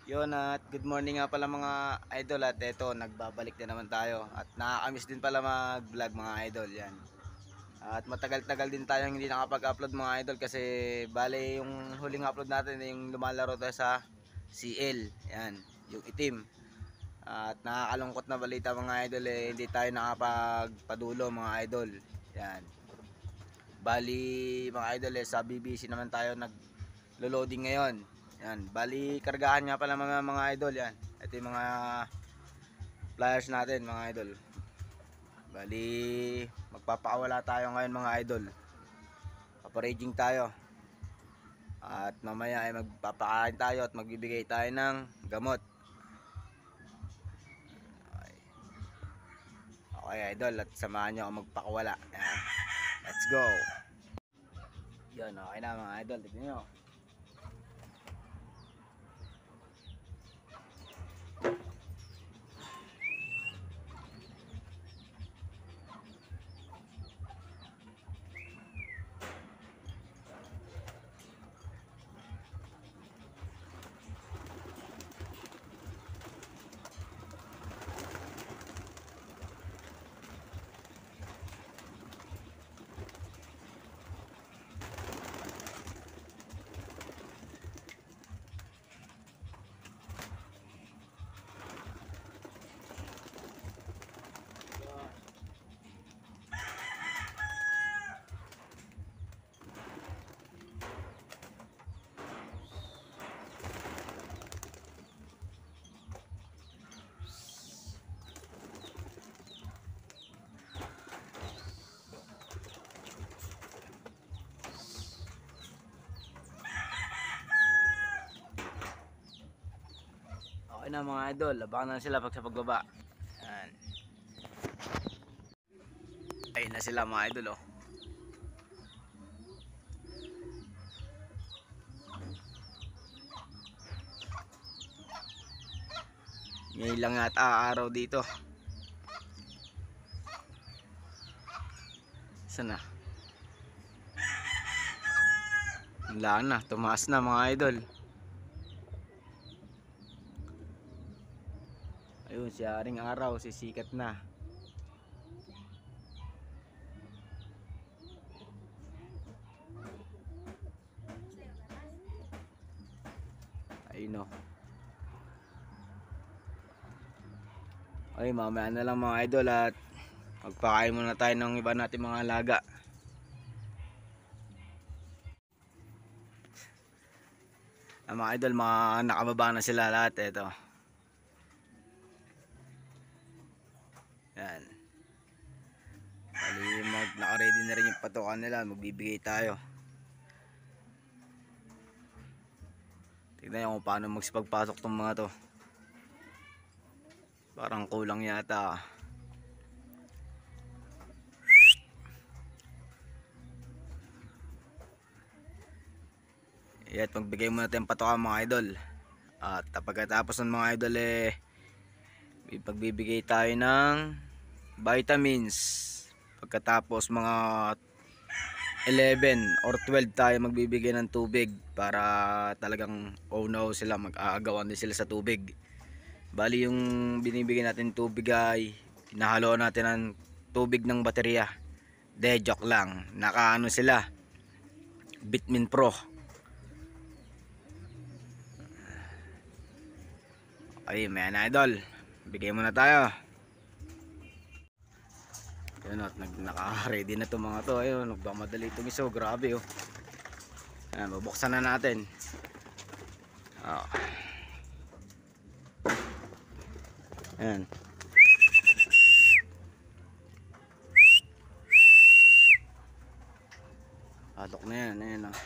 Yun at good morning nga pala mga idol at eto nagbabalik na naman tayo at nakakamiss din pala mag vlog mga idol yan. At matagal-tagal din tayong hindi nakapag-upload mga idol kasi bale yung huling upload natin yung lumalaro tayo sa CL yan, yung itim. At nakakalungkot na balita mga idol hindi tayo nakapagpadulo mga idol yan. Bali mga idol sa BBC naman tayo naglo-loading ngayon. Yan, bali kargahan nga pala mga idol yan. Ito yung mga flyers natin mga idol. Bali magpapakawala tayo ngayon mga idol. Paparaging tayo. At mamaya ay magpapakain tayo at magbibigay tayo ng gamot. Okay, okay idol, at samahan nyo ako magpakawala. Yan. Let's go. Yan, okay na mga idol, tignan nyo. Okay na mga idol, abangan na sila pag sa pagbaba. Yan. Ayun na sila mga idol oh. Ngayon lang yata araw dito. Sana. Wala na, tumaas na mga idol. Ayun, si Aring Araw, sisikat na. Ayun o. Ay, mamaya na lang mga idol at magpakain muna tayo ng iba natin mga alaga. Mga idol, mga nakababa na sila lahat. Ito. Yan. Bali, naka-ready na rin yung patukan nila. Magbibigay tayo. Tignan nyo kung paano magsipagpasok tong mga to. Parang kulang yata. At magbigay muna tayong patukan mga idol. At pagkatapos ng mga idol ipagbibigay tayo ng vitamins. Pagkatapos mga 11 or 12 tayo magbibigay ng tubig para talagang unaw sila, mag-aagawan din sila sa tubig. Bali yung binibigay natin tubig ay hinahaloan natin ng tubig ng baterya. De joke lang, nakaano sila, Vitamin Pro. Ay, may na idol, bigay muna tayo. Yun at naka-ready na to mga to. Ayun, nagmamadali itong iso, grabe oh. Ayan, bubuksan na natin. Oh. Ayan. Patok na yan, ayan oh.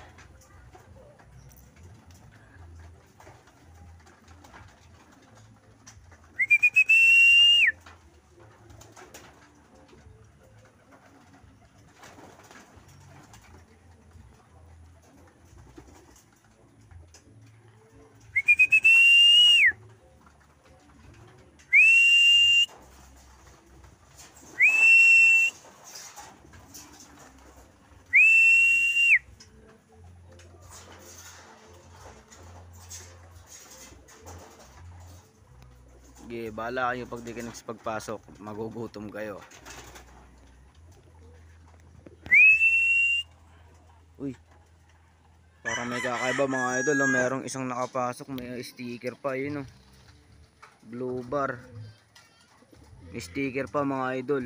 Sige, bahala kayo pag di kayo pagpasok, magugutom kayo. Uy, parang may kakaiba mga idol, oh. Merong isang nakapasok, may sticker pa yun, oh. Blue bar. May sticker pa mga idol.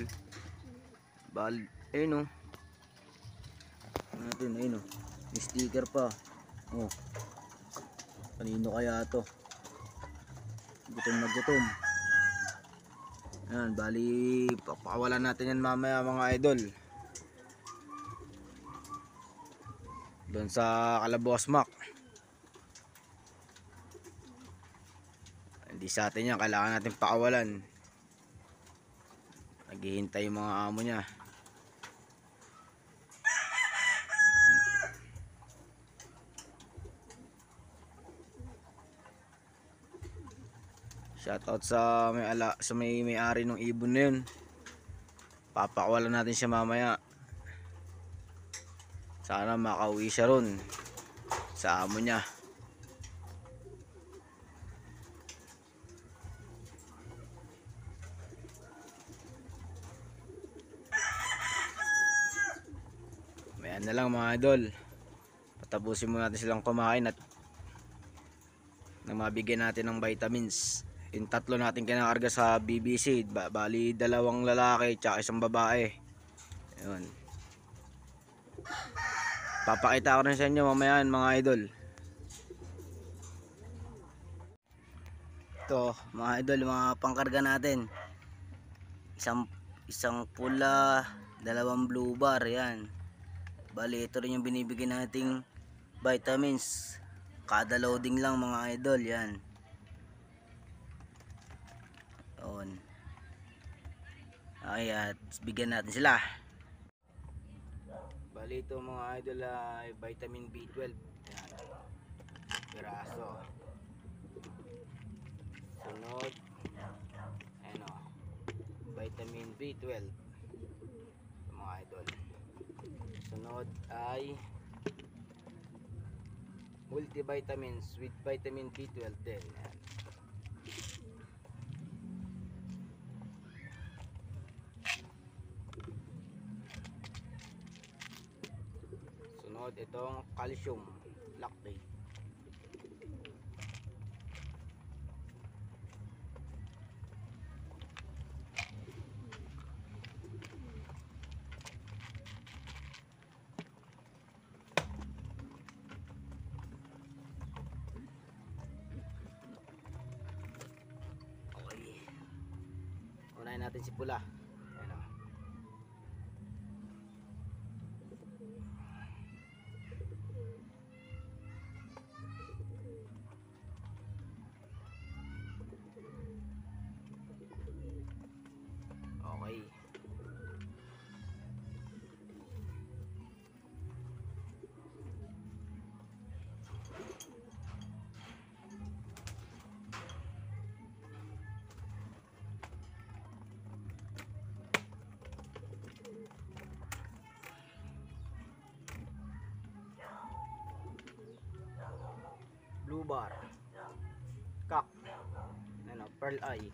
Ayun, oh. Natin, ayun, oh. May sticker pa. Oh. Kanino kaya to? Gutom na gutom. Ayan, bali papakawalan natin yan mamaya mga idol. Doon sa Kalabosmak. Hindi sa atin yan, kailangan natin pakawalan. Naghihintay yung mga amo niya. Shoutout sa may-ari ng ibon na yun. Papakawalan natin siya mamaya. Sana makauwi siya ron sa amo niya. Mayan na lang mga idol. Patapusin muna natin silang kumain at nang mabigyan natin ng vitamins. Yung tatlo natin kinakarga sa BBC, bali 2 lalaki tsaka 1 babae. Ayun. Papakita ko rin sa inyo mamaya mga idol. Ito mga idol, mga pangkarga natin. Isang pula, 2 blue bar, yan. Bali ito rin yung binibigyan nating vitamins. Kada loading lang mga idol, yan. Yun. Okay, at bigyan natin sila. Bali ito mga idol ay vitamin B12. Yan. Piraso. Sunod. Ayan o. Vitamin B12. Ito mga idol. Sunod ay multivitamins with vitamin B12 din. Yan. Sunod itong calcium lactate. Okay. Unahin natin si pula. Ayan o. Okay. Blue bar. Kak. Ano, pearl eye.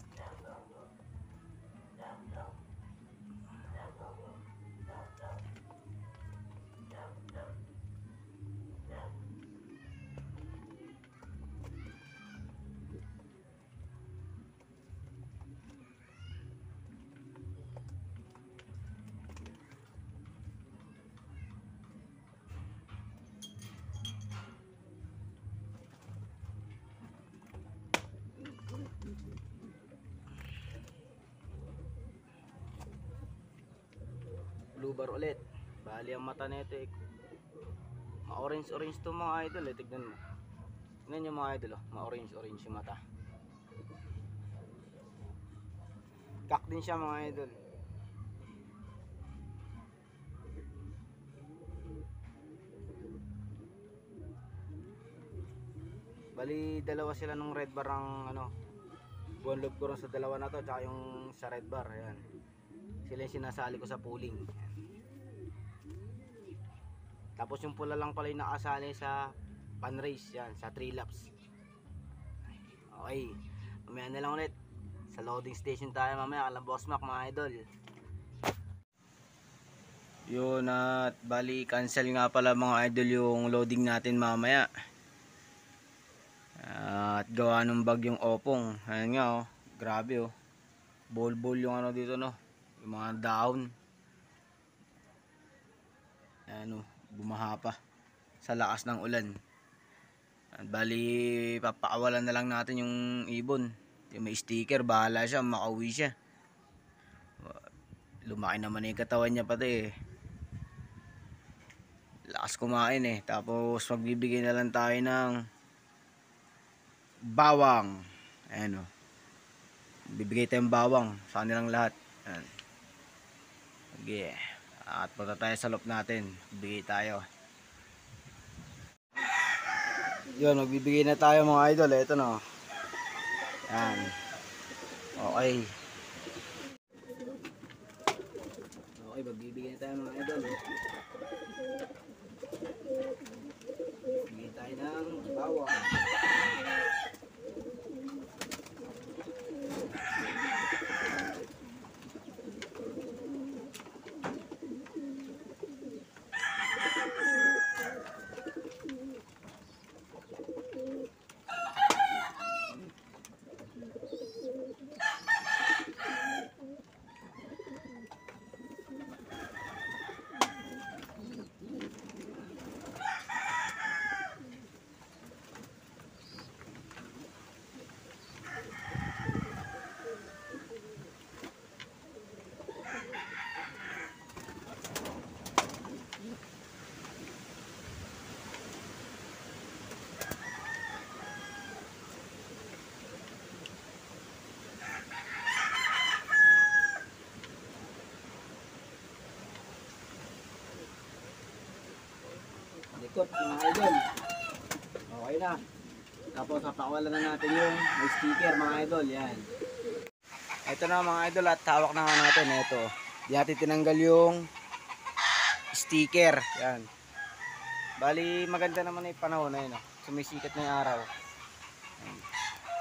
Blue bar ulit. Bali ang mata nito eh, ma-orange to mga idol eh. Tignan mo. Tignan nyo mga idol, oh. Ma-orange yung mata. Kak din siya mga idol. Bali 2 sila nung red bar ang ano. Buwan loob ko rin sa 2 na to, tsaka yung sa red bar. Ayan. Sila yung sinasali ko sa pooling. Ayan. Tapos yung pula lang pala yung nakasali sa pan race, yan, sa 3 laps. Okay, mamaya na lang ulit. Sa loading station tayo mamaya, kala Boss Mac mga idol. Yun, at bali cancel nga pala mga idol yung loading natin mamaya. At gawa ng bagyong Opong. Ayan nga oh, grabe oh. Bol yung ano dito no, yung mga dahon. Ayan oh, bumaha pa sa lakas ng ulan. At bali papakawalan na lang natin yung ibon. Yung may sticker, bahala siya, makauwi siya. Lumaki naman yung katawan niya pati eh. Lakas kumain eh. Tapos magbibigay na lang tayo ng bawang. Ayan o. Bibigay tayong bawang sa kanilang lahat. Ayan. Okay. At punta tayo sa loob natin. Bibigay tayo. Yun, magbibigay na tayo mga idol. Ito no. Ayan. Okay. Okay, magbibigay na tayo mga idol. Bigay tayo ng bawang. Likot mga idol. Okay na. Tapos papakawalan na natin yung may sticker mga idol. Yan. Ito na mga idol at hawak na nga natin. Ito. Di natin tinanggal yung sticker. Yan. Bali maganda naman na yung panahon na yun. Sumisikat na yung araw. Yan.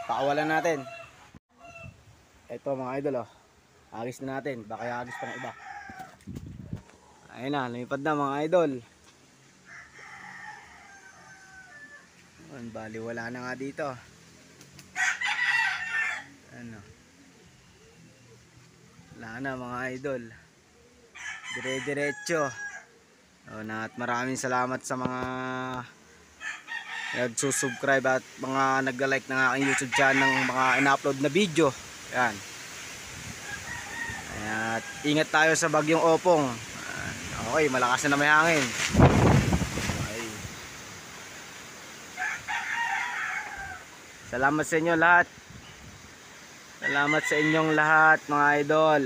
Pakawalan natin. Ito mga idol oh. Agis na natin. Baka agis pa ng iba. Ayun na. Lumipad na mga idol. Bali wala na nga dito. Ano? Wala na mga idol. Dire-diretso. At maraming salamat sa mga nagsusubscribe at mga nagla-like ng aking YouTube channel ng mga ina-upload na video. Yan. At ingat tayo sa bagyong Opong. Okay, malakas na may hangin. Salamat sa inyo lahat. Salamat sa inyong lahat mga idol.